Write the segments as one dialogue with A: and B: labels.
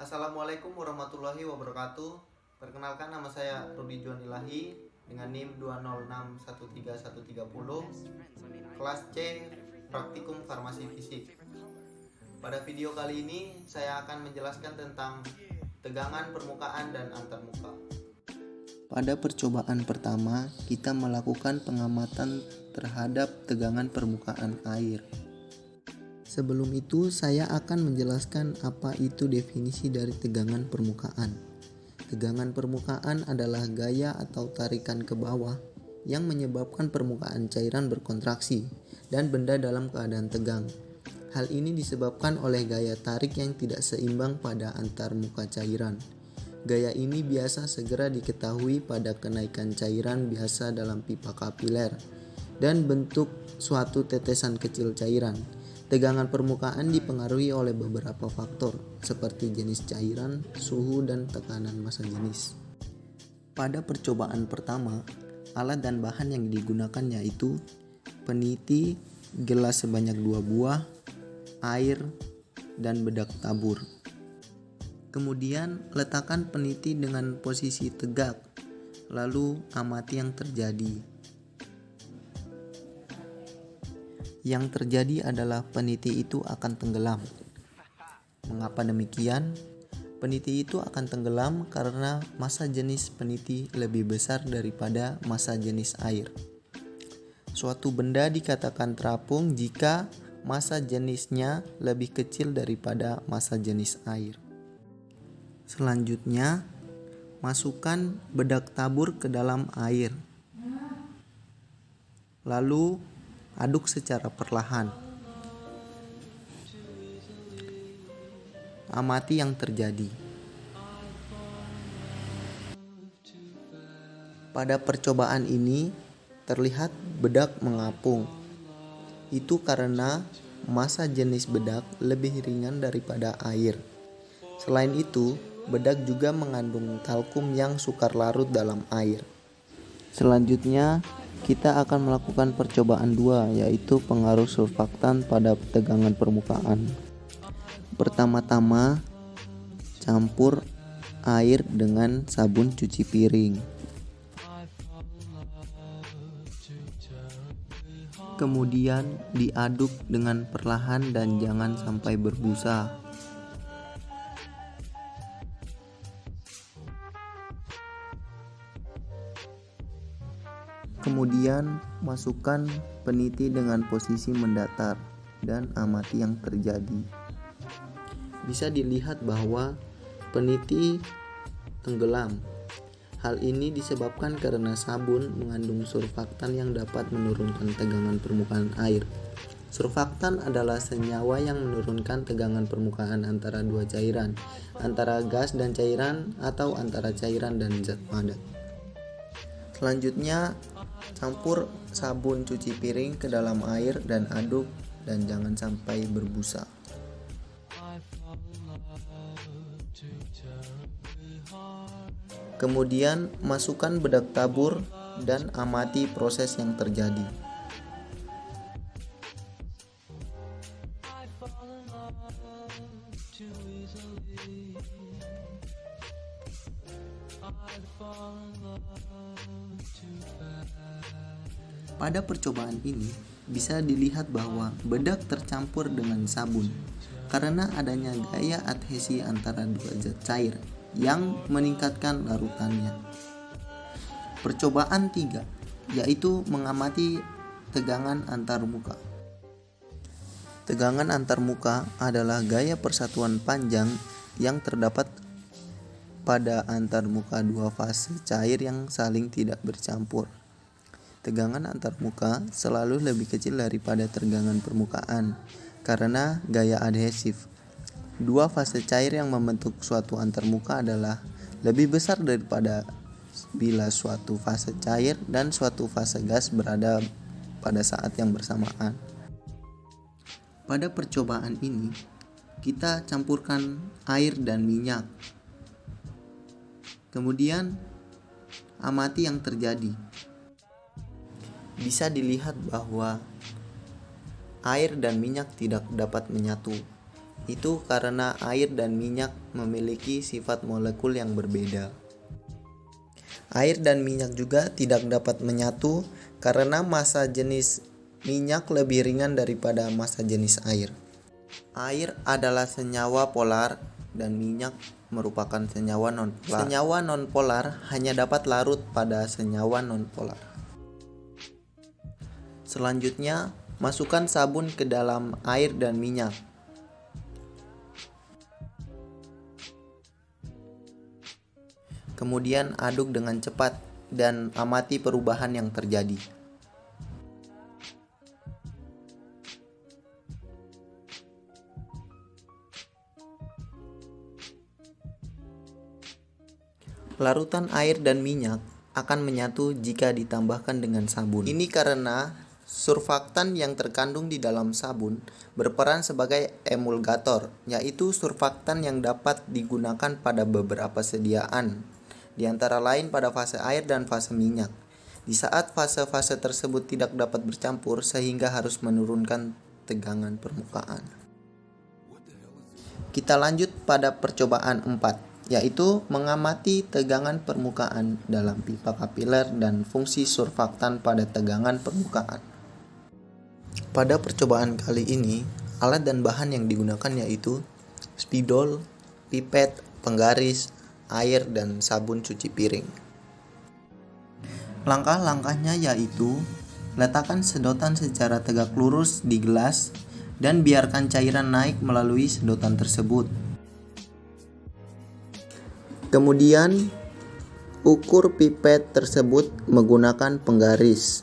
A: Assalamualaikum warahmatullahi wabarakatuh. Perkenalkan, nama saya Rudi Juan Ilahi dengan NIM 2061330, kelas C, Praktikum Farmasi Fisik. Pada video kali ini saya akan menjelaskan tentang tegangan permukaan dan antarmuka. Pada percobaan pertama, kita melakukan pengamatan terhadap tegangan permukaan air. Sebelum itu, saya akan menjelaskan apa itu definisi dari tegangan permukaan. Tegangan permukaan adalah gaya atau tarikan ke bawah yang menyebabkan permukaan cairan berkontraksi dan benda dalam keadaan tegang. Hal ini disebabkan oleh gaya tarik yang tidak seimbang pada antar muka cairan. Gaya ini biasa segera diketahui pada kenaikan cairan biasa dalam pipa kapiler dan bentuk suatu tetesan kecil cairan. Tegangan permukaan dipengaruhi oleh beberapa faktor seperti jenis cairan, suhu, dan tekanan massa jenis. Pada percobaan pertama, alat dan bahan yang digunakan yaitu peniti, gelas sebanyak 2 buah, air, dan bedak tabur. Kemudian letakkan peniti dengan posisi tegak, lalu amati yang terjadi. Yang terjadi adalah peniti itu akan tenggelam. Mengapa demikian? Peniti itu akan tenggelam karena massa jenis peniti lebih besar daripada massa jenis air. Suatu benda dikatakan terapung jika massa jenisnya lebih kecil daripada massa jenis air. Selanjutnya, masukkan bedak tabur ke dalam air. Lalu aduk secara perlahan. Amati yang terjadi. Pada percobaan ini terlihat bedak mengapung. Itu karena massa jenis bedak lebih ringan daripada air. Selain itu, bedak juga mengandung talkum yang sukar larut dalam air. Selanjutnya, kita akan melakukan percobaan 2, yaitu pengaruh surfaktan pada tegangan permukaan. Pertama-tama, campur air dengan sabun cuci piring. Kemudian diaduk dengan perlahan dan jangan sampai berbusa. Kemudian masukkan peniti dengan posisi mendatar dan amati yang terjadi. Bisa dilihat bahwa peniti tenggelam. Hal ini disebabkan karena sabun mengandung surfaktan yang dapat menurunkan tegangan permukaan air. Surfaktan adalah senyawa yang menurunkan tegangan permukaan antara dua cairan, antara gas dan cairan atau antara cairan dan zat padat. Selanjutnya, campur sabun cuci piring ke dalam air dan aduk dan jangan sampai berbusa. Kemudian masukkan bedak tabur dan amati proses yang terjadi. Pada percobaan ini bisa dilihat bahwa bedak tercampur dengan sabun karena adanya gaya adhesi antara dua zat cair yang meningkatkan larutannya. Percobaan 3, yaitu mengamati tegangan antarmuka. Tegangan antarmuka adalah gaya persatuan panjang yang terdapat pada antarmuka dua fase cair yang saling tidak bercampur. Tegangan antarmuka selalu lebih kecil daripada tegangan permukaan karena gaya adhesif. Dua fase cair yang membentuk suatu antarmuka adalah lebih besar daripada bila suatu fase cair dan suatu fase gas berada pada saat yang bersamaan. Pada percobaan ini, kita campurkan air dan minyak. Kemudian, amati yang terjadi. Bisa dilihat bahwa air dan minyak tidak dapat menyatu. Itu karena air dan minyak memiliki sifat molekul yang berbeda. Air dan minyak juga tidak dapat menyatu karena massa jenis minyak lebih ringan daripada massa jenis air. Air adalah senyawa polar dan minyak merupakan senyawa nonpolar. Senyawa nonpolar hanya dapat larut pada senyawa nonpolar. Selanjutnya, masukkan sabun ke dalam air dan minyak. Kemudian aduk dengan cepat dan amati perubahan yang terjadi. Larutan air dan minyak akan menyatu jika ditambahkan dengan sabun. Ini karena surfaktan yang terkandung di dalam sabun berperan sebagai emulgator, yaitu surfaktan yang dapat digunakan pada beberapa sediaan, di antara lain pada fase air dan fase minyak. Di saat fase-fase tersebut tidak dapat bercampur sehingga harus menurunkan tegangan permukaan. Kita lanjut pada percobaan 4, yaitu mengamati tegangan permukaan dalam pipa kapiler dan fungsi surfaktan pada tegangan permukaan. Pada percobaan kali ini, alat dan bahan yang digunakan yaitu spidol, pipet, penggaris, air, dan sabun cuci piring. Langkah-langkahnya yaitu letakkan sedotan secara tegak lurus di gelas dan biarkan cairan naik melalui sedotan tersebut. Kemudian ukur pipet tersebut menggunakan penggaris.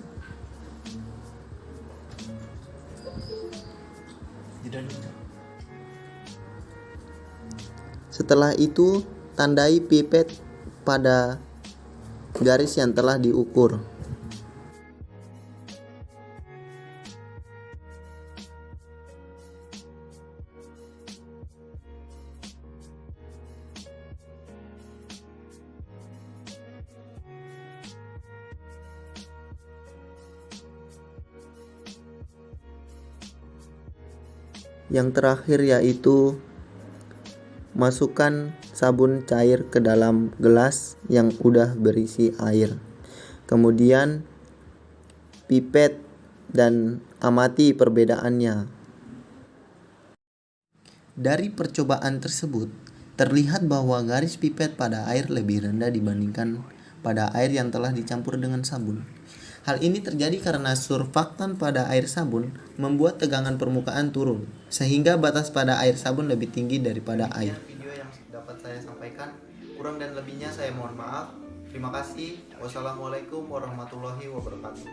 A: Setelah itu, tandai pipet pada garis yang telah diukur. Yang terakhir yaitu masukkan sabun cair ke dalam gelas yang udah berisi air. Kemudian pipet dan amati perbedaannya. Dari percobaan tersebut, terlihat bahwa garis pipet pada air lebih rendah dibandingkan pada air yang telah dicampur dengan sabun. Hal ini terjadi karena surfaktan pada air sabun membuat tegangan permukaan turun, sehingga batas pada air sabun lebih tinggi daripada air. Video yang dapat saya sampaikan, kurang dan lebihnya saya mohon maaf. Terima kasih. Wassalamualaikum warahmatullahi wabarakatuh.